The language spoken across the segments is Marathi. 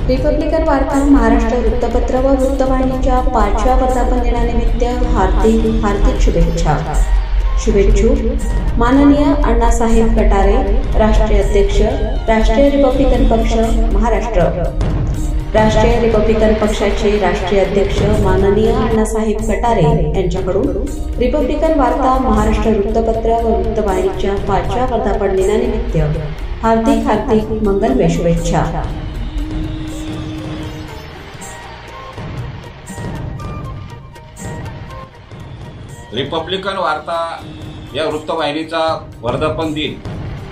रिपब्लिकन वार्ता महाराष्ट्र वृत्तपत्र व वृत्तवाहिनीच्या 5व्या वर्धापन दिनानिमित्त हार्दिक शुभेच्छा। शुभेच्छुक माननीय अण्णासाहेब कटारे, राष्ट्रीय अध्यक्ष, राष्ट्रीय रिपब्लिकन पक्ष महाराष्ट्र। राष्ट्रीय रिपब्लिकन पक्षाचे राष्ट्रीय अध्यक्ष माननीय अण्णासाहेब कटारे यांच्याकडून रिपब्लिकन वार्ता महाराष्ट्र वृत्तपत्र व वृत्तवाहिनीच्या 5व्या वर्धापन दिनानिमित्त हार्दिक मंगलमय शुभेच्छा। रिपब्लिकन वार्ता या वृत्तवाहिनीचा वर्धापन दिन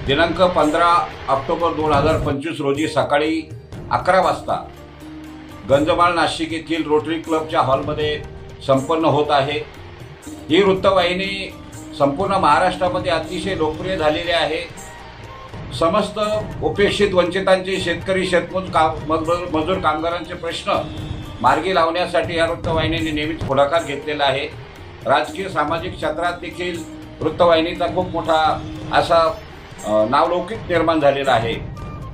दिनांक 15 ऑक्टोबर 2025 रोजी सकाळी 11 वाजता गंजमाळ नाशिक येथील रोटरी क्लबच्या हॉलमध्ये संपन्न होत आहे। ही वृत्तवाहिनी संपूर्ण महाराष्ट्रामध्ये अतिशय लोकप्रिय झालेली आहे। समस्त उपेक्षित वंचितांचे शेतकरी मजूर कामगारांचे प्रश्न मार्गी लावण्यासाठी या वृत्तवाहिनीने नेहमीच पुढाकार घेतलेला आहे। राजकीय सामाजिक क्षेत्रात देखील वृत्तवाहिनीचा खूप मोठा असा नावलौकिक निर्माण झालेला आहे।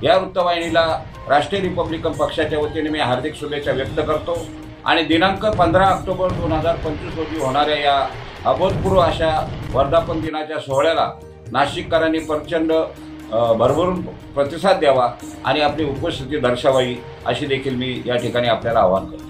या वृत्तवाहिनीला राष्ट्रीय रिपब्लिकन पक्षाच्या वतीने मी हार्दिक शुभेच्छा व्यक्त करतो आणि दिनांक 15 ऑक्टोबर 2025 रोजी होणाऱ्या या अभूतपूर्व अशा वर्धापन दिनाच्या सोहळ्याला नाशिककरांनी प्रचंड भरभरून प्रतिसाद द्यावा आणि आपली उपस्थिती दर्शवावी अशी देखील मी या ठिकाणी आपल्याला आवाहन करतो।